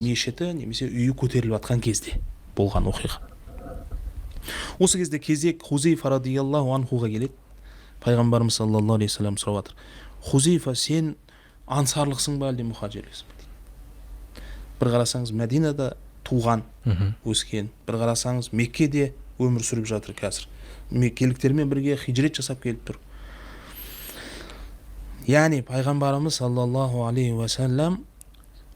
мешіті немесе үйі көтеріліп жатқан кезде болған оқиға. Осы кезде кезек Хузейфа радиаллаху анхуға келеді. Пайғамбарымыз саллаллаху алейхи вассалам сұрап жатыр: Хузейфа, сен ансарлықсың ба әлде мұхаджирліксің ба дейді. Бір қарасаңыз Мәдинада туған, өскен, бір қарасаңыз Меккеде өмір сүріп жатыр қазір. Меккеліктермен бірге хижрет жасап келіп тұр. Яғни пайғамбарымыз саллаллаху алейхи вассалам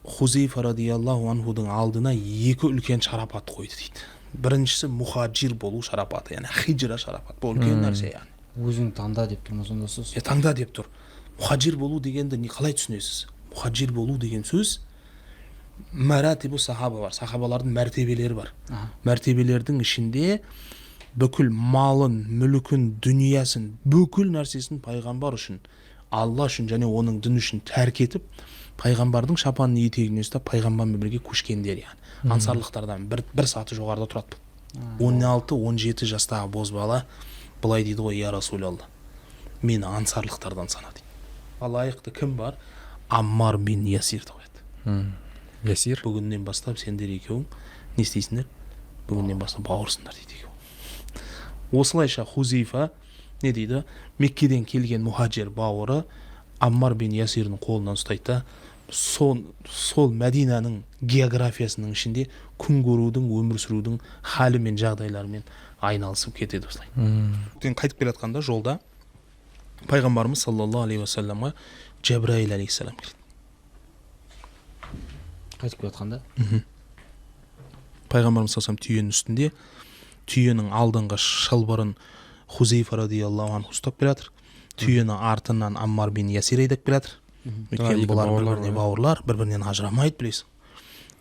Хузейфа радиаллаху анхудың алдына екі үлкен шарапат қойды дейді. Біріншісі мұхаджир болу шарапаты, яғни хижра шарапаты. Бұл үлкен нәрсе яғни. Өзің таңда деп тұрмыз онда сөз. Таңда деп тұр. Мұхаджир болу дегенді қалай түсінесіз? Мұхаджир болу деген сөз маратибу сахаба бар. Сахабалардың мәртебелері бар. Мәртебелердің ішінде бүкіл малын, мүлкін, дүниясын, бүкіл нәрсесін пайғамбар үшін, Алла үшін және оның дін үшін тәрк етіп, пайғамбардың шапанын етегіне ұстап пайғамбармен бірге көшкендер, яғни ансарлықтардан бір саты жоғарыда тұрады. 16-17 жастағы бозбала былай дейді ғой: я Расулалла, мені ансарлықтардан сана дейді. Лайықты кім бар? Аммар бин Ясир дейді. Ясир? Бүгіннен бастап сендер екеуің не істейсіңдер? Бүгіннен бастап бауырсыңдар дейді екеуің. Осылайша Хузейфа не дейді? Меккеден келген мұхаджир бауыры Аммар бин Ясирдің қолынан ұстайды. Сол Мәдинаның географиясының ішінде күн көрудің, өмір сүрудің халі мен жағдайларымен айналысып кетеді осылай. Қайтып келе жатқанда жолда пайғамбарымыз саллаллаху алейхи вассаламға Джабраил алейхиссалам келеді. Қайтып келе жатқанда? Пайғамбарымыз саллаллаху түйенің үстінде, түйенің алдыңғы шылбырын Хузейфа радиаллаху анху ұстап келе жатыр. Түйені артынан Аммар бин Ясир айдап келе жатыр. Өйткені бұлар бір-біріне бауырлар, бір-бірінен ажырамайды, білесің.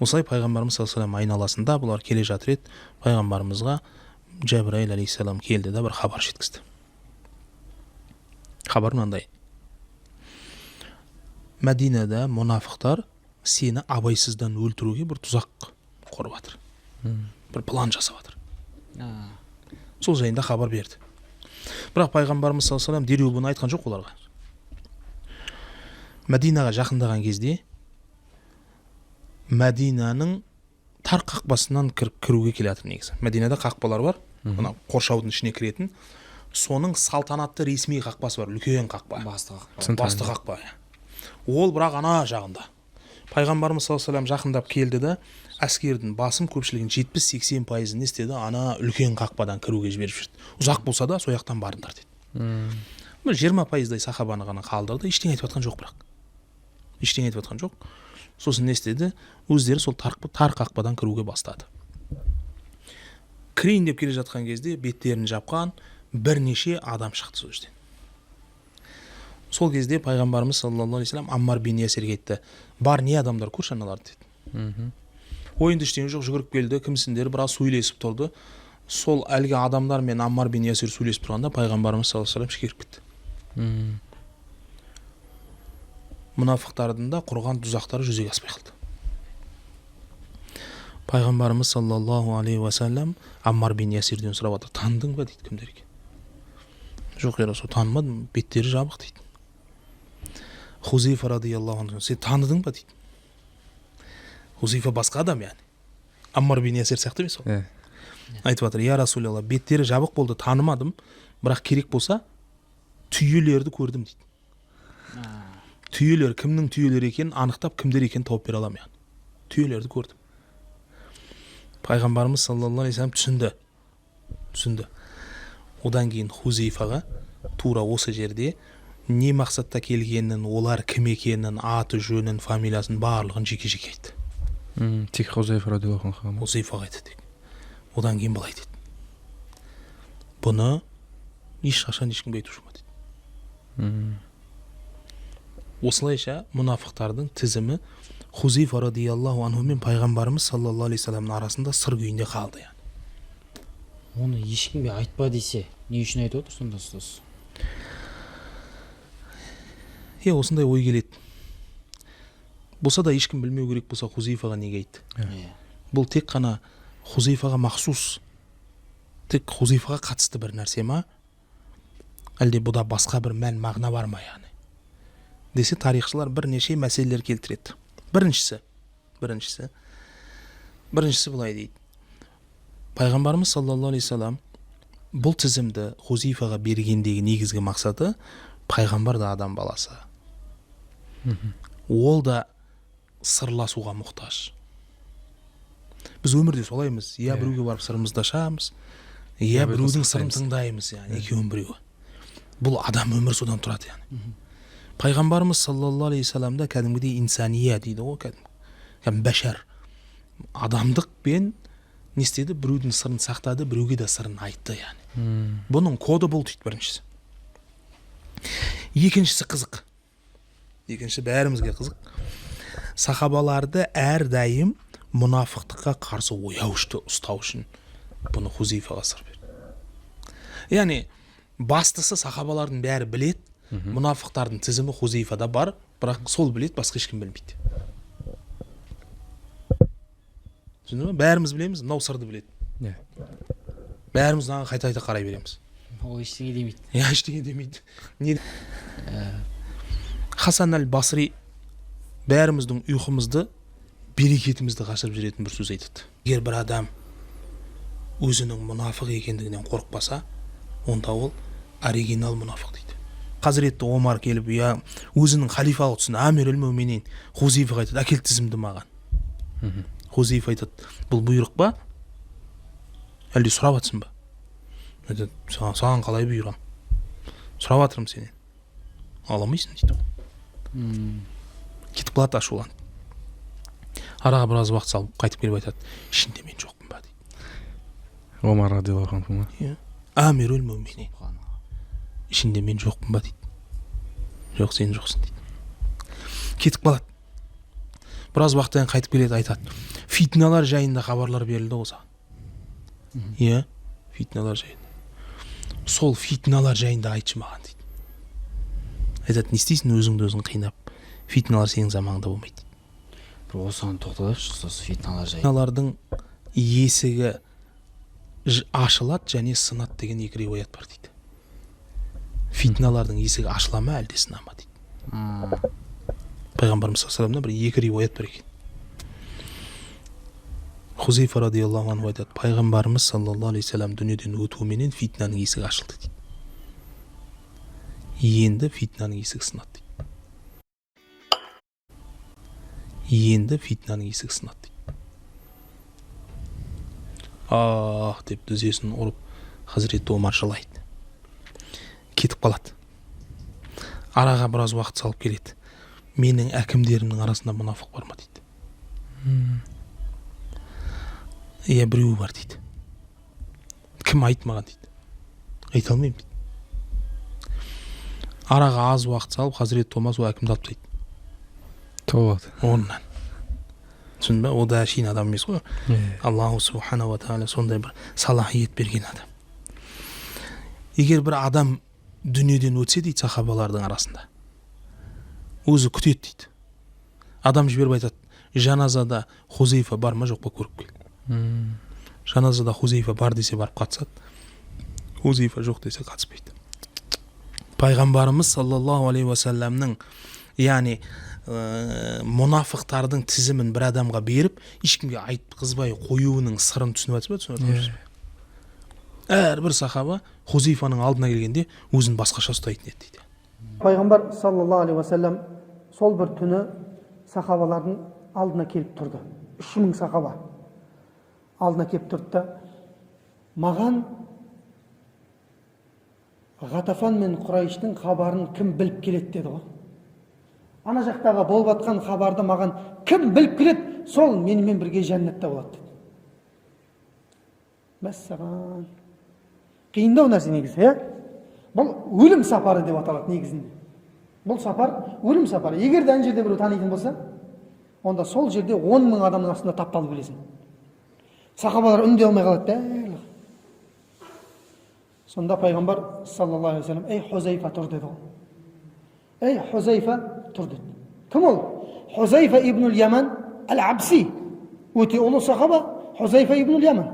Осылай пайғамбарымыз саллаллаху алейхи айналасында бұлар келе жатыр еді. Пайғамбарымызға Джабраил алейхиссалам келді да бір хабар жеткізді. Хабар мынандай: Мәдинада мұнафықтар сені абайсыздан өлтіруге бір тұзақ құрып жатыр. Бір план жасап жатыр. Сол жайында хабар берді. Бірақ пайғамбарымыз саллаллаху алейхи дереу бұны айтқан жоқ оларға. Мәдинаға жақындаған кезде Мәдинаның тар қақпасынан кіруге келе жатыр негізі. Мәдинада қақпалар бар, мына қоршаудың ішіне кіретін. Соның салтанатты ресми қақпасы бар, үлкен қақпа. Басты қақпа. Ол бірақ ана жағында. Пайғамбарымыз саллаллаху алейхи жақындап келді да, әскердің басым көпшілігін 70-80% не істеді? Ана үлкен қақпадан кіруге жіберіп жүрді. Ұзақ болса да сояқтан барыңдар деді. 20%-дай сахабаны ғана қалдырды, ештеңе айтып жатқан жоқ бірақ. Ештеңе айтып жатқан жоқ. Сосын не істеді? Өздері сол тар қақпадан кіруге бастады. Кірейін деп келе жатқан кезде беттерін жапқан бірнеше адам шықты сол жерден. Сол кезде пайғамбарымыз саллаллаху алейхи вассалам Аммар бин Ясирге айтты: бар, не адамдар, көрші аналарды деді. Ойында ештеңе жоқ, жүгіріп келді, кімсіңдер, біраз сөйлесіп тұрды. Сол әлгі адамдар мен Аммар бин Ясир сөйлесіп тұрғанда пайғамбарымыз саллаллаху алейхи вассалам шекеріп кетті. Мұнафықтардың да құрған тұзақтары жүзеге аспай қалды. Пайғамбарымыз саллаллаху алейхи вассалам Аммар бин Ясирден сұрап отыр: таныдың ба дейді, кімдер екен? Жоқ, я Расул, танымадым, беттері жабық дейді. Хузейфа радиаллаху анху: сен таныдың ба дейді. Хузейфа басқа адам, яғни Аммар бин Ясир сияқты емес ол. Айтып жатыр: я Расулалла, беттері жабық болды, танымадым, бірақ керек болса түйелерді көрдім дейді. Түйелер, кімнің түйелері екенін анықтап, кімдер екенін тауып бере аламын, яғни. Түйелерді көрдім. Пайғамбарымыз саллаллаху алейхи вассалам түсінді. Одан кейін Хузейфаға тура осы жерде не мақсатта келгенін, олар кім екенін, аты, жөнін, фамилиясын барлығын жеке-жеке айтты. Тек Хузейфа радиаллаху анху. Хузейфаға айтты тек. Одан кейін былай деді: бұны ешқашан ешкімге айтушы ма дейді. Осылайша мұнафықтардың тізімі Хузейфа радиаллаху анху мен пайғамбарымыз саллаллаху алейхи вассаламның арасында сыр күйінде қалды. Оны ешкімге айтпа десе, не үшін айтып отыр сонда ұстаз? Осындай ой келеді. Болса да ешкім білмеу керек болса, Хузейфаға неге айтты? Бұл тек қана Хузейфаға махсус, тек Хузейфаға қатысты бір нәрсе ма? Әлде бұда басқа бір мән мағына бар ма, яғни? Десе тарихшылар бірнеше мәселелер келтіреді. Біріншісі Біріншісі былай дейді. Пайғамбарымыз саллаллаху алейхи салам бұл тізімді Хузейфаға бергендегі негізгі мақсаты, пайғамбар да адам баласы. Ол да сырласуға мұқтаж. Біз өмірде солаймыз. Я біреуге барып сырымызды ашамыз, я біреудің сырын тыңдаймыз, яғни екеуін біреуі. Бұл адам өмір содан тұрады, яғни. Пайғамбарымыз саллаллаху алейхи саламда кәдімгідей инсания дейді ғой, кәдімгі бәшар. Адамдықпен не істеді? Біреудің сырын сақтады, біреуге де сырын айтты, яғни. Бұның коды бұл дейді біріншісі. Екіншісі қызық. Екіншісі бәрімізге қызық. Сахабаларды әрдайым мұнафықтыққа қарсы ояушты ұстау үшін бұны Хузейфаға сыр берді. Яғни бастысы сахабалардың бәрі білет, мұнафықтардың тізімі Хузейфада бар, бірақ сол білет, басқа ешкім білмейді. Түсінді ме? Бәріміз білеміз, мынау сырды білет. Бәріміз қайта қарай береміз. Ол ештеңе демейді. Ештеңе демейді. Хасан әл-Басри бәріміздің ұйқымызды, берекетімізді қашырып жүретін бір сөз айтады. Егер бір адам өзінің мұнафық екендігінен қорықпаса, онда ол оригинал мұнафық дейді. Хазіретті Омар келіп, өзінің халифалық түсін Амир-үл-Муъминин Хузейфаға айтады, әкел тізімді маған. Хузейфа айтады, бұл бұйрық ба? Әлде сұрап атсың ба? Айтады, саған қалай бұйырам? Сұрап атырым сенен. Аламайсың дейді. Кетіп қалады, ашуланды. Араға біраз уақыт салып қайтып келіп айтады, ішінде мен жоқпын ба дейді. Омар радиаллаху анху ма? Амир-үл-Муъминин. Ішінде мен жоқпын ба дейді. Жоқ, сен жоқсың дейді. Кетіп қалады. Біраз уақыттан қайтып келеді, айтады, фитналар жайында хабарлар берілді ғой саған. Фитналар жайында. Сол фитналар жайында айтшы маған дейді. Айтады, не істейсің, өзіңді өзің қинап, фитналар сенің заманыңда болмайды. Бір осыған тоқталып шықсыз фитналар жайында. Фитналардың есігі ашылады және сынады деген екі риуаят бар дейді. Фитналардың есігі ашыла ма, әлде сына ма дейді. Пайғамбарымыз саллаллаху алейхи вассаламнан бір екі риуаят бар екен. Хузейфа радиаллаху анху айтады, пайғамбарымыз саллаллаху алейхи вассалам дүниеден өтуіменен фитнаның есігі ашылды дейді. Енді фитнаның есігі сынады дейді. Енді фитнаның есігі сынады дейді. Деп тізесін ұрып, Хазіреті Омар жылайды. Кетіп қалады. Араға біраз уақыт салып келеді. Менің әкімдерімнің арасында мұнафық бар ма дейді. Біреуі бар дейді. Кім айтмаған дейді. Айта алмаймын дейді. Араға аз уақыт салып, Хазіреті Омар сол әкімді алып дейді. Толады. Орнынан. Түсінбе? О да әшейін адам емес қой. Аллаху субхана ва тағала сондай бір салахиет берген адам. Егер бір адам дүниеден өтсе дейді сахабалардың арасында, өзі күтеді дейді. Адам жіберіп айтады, жаназада Хузейфа бар ма жоқ па көріп кел. Жаназада Хузейфа бар десе барып қатысады, Хузейфа жоқ десе қатыспайды. Пайғамбарымыз саллаллаху алейхи уассаламның, яғни мұнафықтардың тізімін бір адамға беріп, ешкімге айтқызбай қоюының сырын түсініп жатсыз ба? Әрбір сахаба Хузейфаның алдына келгенде өзін басқаша ұстайтын еді дейді. Пайғамбар саллаллаху алейхи уассалам сол бір түні сахабалардың алдына келіп тұрды. 3000 сахаба алдына келіп тұрды да, маған Ғатафан мен Құрайыштың хабарын кім біліп келеді деді ғой. Ана жақтағы болып атқан хабарды маған кім біліп келеді, сол менімен бірге жәннатта болады деді. Мәссаған. Қиындау нәрсе негізі, Бұл өлім сапары деп аталады негізінде. Бұл сапар өлім сапары. Егер де ана жерде біреу танитын болса, онда сол жерде 10 000 адамның астында тапталып өлесің. Сахабалар үндей алмай қалады дәл. Сонда пайғамбар саллаллаху алейхи вассалам, ей Хузайфа тұр деді ғой. Ей Хузайфа тұр деді. Кім ол? Хузайфа ибн Яман әл-Абси. Өте ұлы сахаба Хузайфа ибн Яман.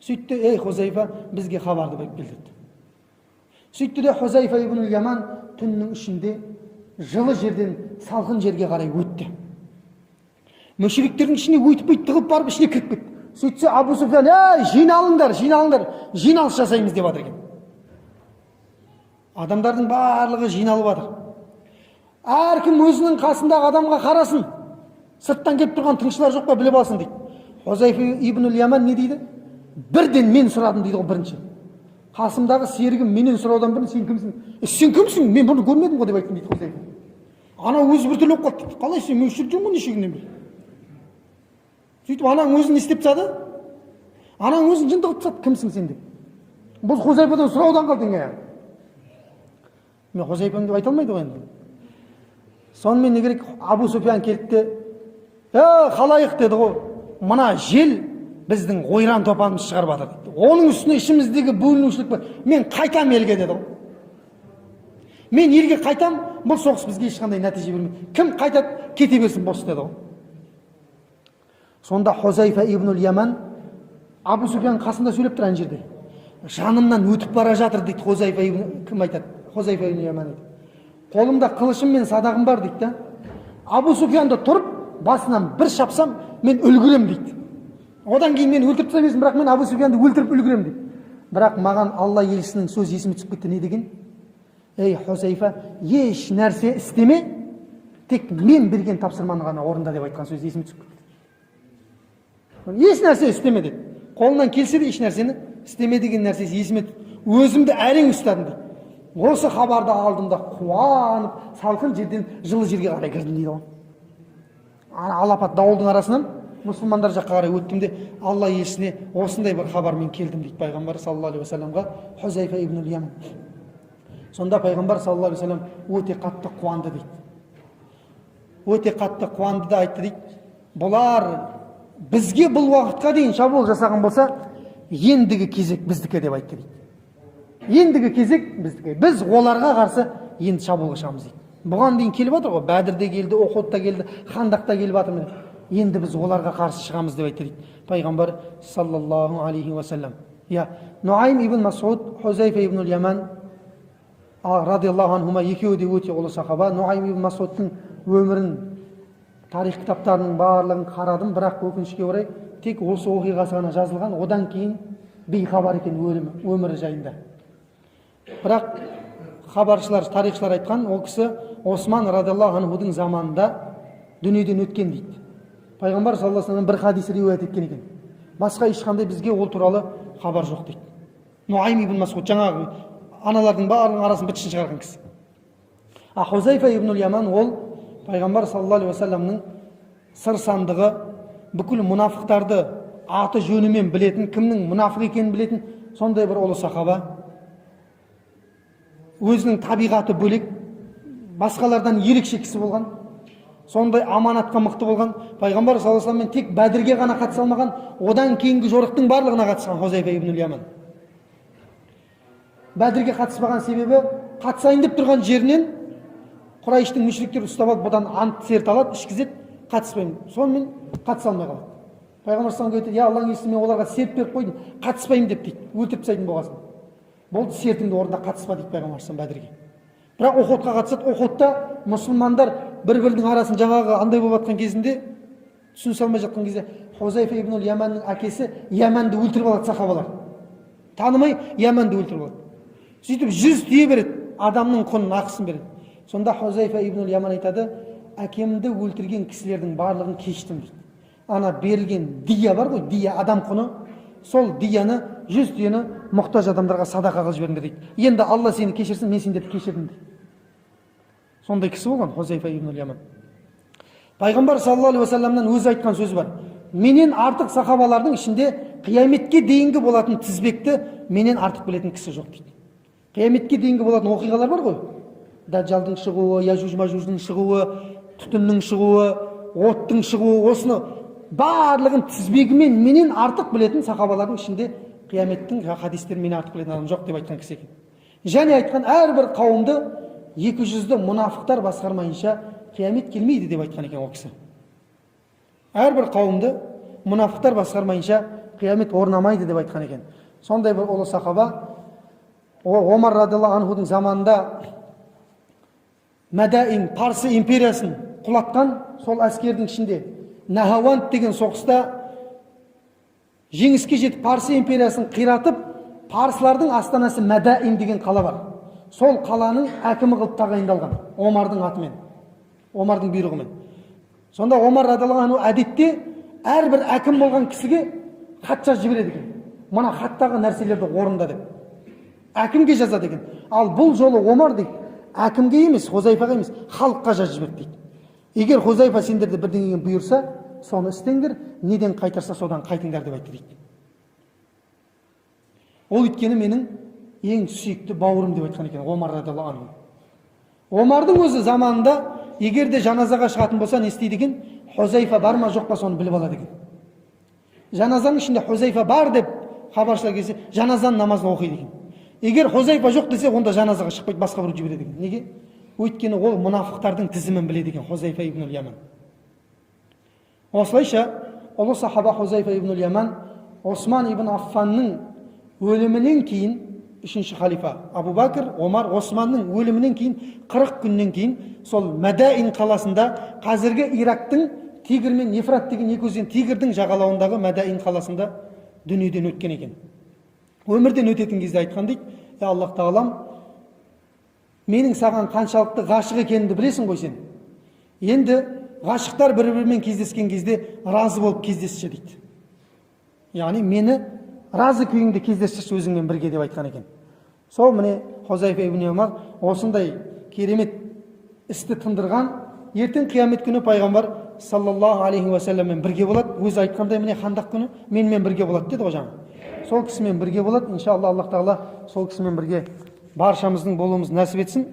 Сөйтті, ей Хузайфа, бізге хабарды беріп кел деді. Сөйтті де Хузайфа ибн Яман түннің ішінде жылы жерден салқын жерге қарай өтті. мүшриктердің ішіне өйтіп бүйтіп тығылып барып ішіне кіріп кетті. Сөйтсе Абу Суфиян, жиналыңдар, жиналыс жасаймыз деп жатыр екен. Адамдардың барлығы жиналып жатыр. Әркім өзінің қасындағы адамға қарасын. Сырттан келіп тұрған тыңшылар жоқ па, біліп алсын дейді. Хузайфа ибн Яман не дейді? Бірден мен сұрадым дейді ғой бірінші. Қасымдағы серігім менен сұраудан бұрын сен кімсің? Сен кімсің? Мен бұны көрмедім ғой деп айттым дейді Хузайфа. Ана өзі біртүрлі болып қалды дейді. Қалай сен мен жүрдім ғой неше күннен бері? Сөйтіп анаң өзін не істеп тастады? Анаң өзін жынды қылып тастады, кімсің сен деп. Бұл Хузайфадан сұраудан қалдың иә. Мен Хузайфам деп айта алмайды ғой енді. Сонымен не керек? Абу Суфиян келді де, халайық деді ғой, мына жел біздің ойран топанымыз шығарып жатыр дейді. Оның үстіне ішіміздегі бөлінушілік бар. Мен қайтам елге деді ғой. Мен елге қайтам, бұл соғыс бізге ешқандай нәтиже бермейді. Кім қайтады, кете берсін бос деді ғой. Сонда Хузайфа ибн Яман Абу Суфиян қасында сөйлеп тұр ана жерде. Жанымнан өтіп бара жатыр дейді Хузайфа ибн, кім айтады? Хузайфа ибн Яман дейді. Қолымда қылышым мен садағым бар дейді да. Абу Суфиянды тұрып, басынан бір шапсам, мен өлгірем дейді. Одан кейін мен өлтіріп тастамайсың, бірақ мен Абу Суфиянды өлтіріп өлгірем дейді. Бірақ маған Алла елшісінің сөзі есіме түсіп кетті. Не деген? Ей Хузайфа, еш нәрсе істеме, тек мен берген тапсырманы ғана орында деп айтқан сөзі есіме түсіп кетті. Еш нәрсе істеме деді. Қолынан келсе де еш нәрсені істеме деген нәрсесі есіме түсті. Өзімді әрең ұстадым дейді. Осы хабарды алдым да қуанып, салқын жерден жылы жерге қарай кірдім дейді ғой. Алапат дауылдың арасынан мұсылмандар жаққа қарай өттім де Алла елшісіне осындай бір хабармен келдім дейді пайғамбар саллаллаху алейхи уассаламға Хузайфа ибн Яман. Сонда пайғамбар саллаллаху алейхи уассалам өте қатты қуанды дейді. Өте қатты қуанды да айтты дейді, бұлар бізге бұл уақытқа дейін шабуыл жасаған болса, ендігі кезек біздікі деп айтты дейді. Ендігі кезек біздікі. Біз оларға қарсы енді шабуылға шығамыз дейді. Бұған дейін келіп жатыр ғой, Бәдірде келді, Ухудта келді, Хандақта келіп жатыр. Енді біз оларға қарсы шығамыз деп айтты дейді пайғамбар саллаллаху алейхи уассалам. Нуайм ибн Масуд, Хузайфа ибн Яман радиаллаху анхума екеуі де өте ұлы сахаба. Нуайм ибн Масудтың өмірін, тарих кітаптарының барлығын қарадым, бірақ өкінішке орай тек осы оқиғасы ғана жазылған. Одан кейін бейхабар екен өмірі жайында. Бірақ хабаршылар, тарихшылар айтқан, ол кісі Осман радиаллаху анхудың заманында дүниеден өткен дейді. Пайғамбар саллаллаху алейхи вассалам бір хадис риуаят еткен екен. Басқа ешқандай бізге ол туралы хабар жоқ дейді. Нуайм ибн Масуд жаңағы аналардың барлығының арасын бітшін шығарған кісі. Хузайфа ибн Яман ол пайғамбар саллаллаху алейхи вассаламның сыр сандығы, бүкіл мұнафықтарды аты жөнімен білетін, кімнің мұнафық екенін білетін сондай бір ұлы сахаба. Өзінің табиғаты бөлек, басқалардан ерекше кісі болған, сондай аманатқа мықты болған. Пайғамбар саллаллаху алейхи вассаламмен тек Бәдірге ғана қатыса алмаған, одан кейінгі жорықтың барлығына қатысқан Хузайфа ибн Яман. Бәдірге қатыспаған себебі, қатысайын деп тұрған жерінен Құрайыштың мүшриктері ұстап алып, бұдан ант серт алады, ішкізеді, қатыспаймын. Сонымен қатыса алмай қалады. Пайғамбар саллаллаху алейхи вассалам Алланың елшісі, мен оларға серт беріп қойдым, қатыспаймын деп дейді, өлтіріп тастайтын болғасын. Болды, сертіңді орында қатыспа дейді пайғамбар саллаллаху алейхи Бәдірге. Бірақ Ухудқа қатысады. Ухудта мұсылмандар бір-бірінің арасын жаңағы андай болып жатқан кезінде, түсінісе алмай жатқан кезде, Хузайфа ибн Яманның әкесі Яманды өлтіріп алады сахабалар. Танымай Яманды өлтіріп алады. Сөйтіп 100 тие береді, адамның құнын, ақысын береді. Сонда Хузайфа ибн Яман айтады, әкемді өлтірген кісілердің барлығын кештім дейді. Ана берілген дия бар ғой, дия, адам құны, сол дияны, 100 тиені мұқтаж адамдарға садақа қылып жіберіңдер дейді. Енді Алла сені кешірсін, мен сендерді кешірдім дейді. Сондай кісі болған Хузайфа ибн Яман. Пайғамбар саллаллаху алейхи уассаламнан өзі айтқан сөзі бар. Менен артық сахабалардың ішінде қияметке дейінгі болатын тізбекті менен артық білетін кісі жоқ дейді. Қияметке дейінгі болатын оқиғалар бар ғой. Даджалдың шығуы, Яжуж-Мажуждың шығуы, түтіннің шығуы, оттың шығуы, осыны барлығын тізбегімен менен артық білетін сахабалардың ішінде қияметтің хадистерін менен артық білетін адам жоқ деп айтқан кісі екен. Және айтқан, әрбір қауымды 200-ді мұнафықтар басқармайынша қиямет келмейді деп айтқан екен ол кісі. Әрбір қауымды мұнафықтар басқармайынша қиямет орнамайды деп айтқан екен. Сондай бір ұлы сахаба Омар радиаллаху анхудың заманында Мәдәин, Парсы империясын құлатқан сол әскердің ішінде Нахаванд деген соғыста жеңіске жетіп Парсы империясын қиратып, парсылардың астанасы Мәдаин деген қала бар. Сол қаланың әкімі қылып тағайындалған Омардың атымен, Омардың бұйрығымен. Сонда Омар радиаллаху анху әдетте әрбір әкім болған кісіге хат жазып жібереді екен. Мына хаттағы нәрселерді орында деп. Әкімге жазады екен. Ал бұл жолы Омар дейді, әкімге емес, Хузайфаға емес, халыққа жазып жіберді дейді. Егер Хузайфа сендерді бірдеңеге бұйырса, соны істеңдер, неден қайтарса содан қайтыңдар деп айтты дейді. Ол өйткені менің ең сүйікті бауырым деп айтқан екен Омар радиаллаху анху. Омардың өзі заманында егер де жаназаға шығатын болса не істейді екен? Хузайфа бар ма жоқ па соны біліп алады екен. Жаназаның ішінде Хузайфа бар деп хабаршылар келсе, жаназаның намазын оқиды екен. Егер Хузайфа жоқ десе, онда жаназаға шықпайды, басқа бір жібереді екен. Неге? Өйткені ол мұнафықтардың тізімін біледі екен, Хузайфа ибн Яман. Осылайша ұлы сахаба Хузайфа ибн Яман Осман ибн Аффанның өлімінен кейін, үшінші халифа Абу Бакр, Омар, Османның өлімінен кейін 40 күннен кейін сол Мәдаин қаласында, қазіргі Ирактың Тигр мен Ефрат деген екі өзен Тигрдің жағалауындағы Мәдаин қаласында дүниеден өткен екен. Өмірден өтетін кезде айтқан дейді: "Я Аллах Тағалам, менің саған қаншалықты ғашық екенімді білесің ғой сен. Енді ғашықтар бір-бірімен кездескен кезде разы болып кездесші" дейді. Яғни мені разы күйіңде кездесші өзіңмен бірге деп айтқан екен. Сол міне Хузайфа ибн Яман осындай керемет істі тындырған. Ертең қиямет күні пайғамбар саллаллаху алейхи уассаламмен бірге болады. Өзі айтқандай міне Хандақ күні менімен бірге болады деді ғой жаңа. Сол кісімен бірге болады. Иншалла Аллах Тағала сол кісімен бірге баршамыздың болуымызды нәсіп етсін.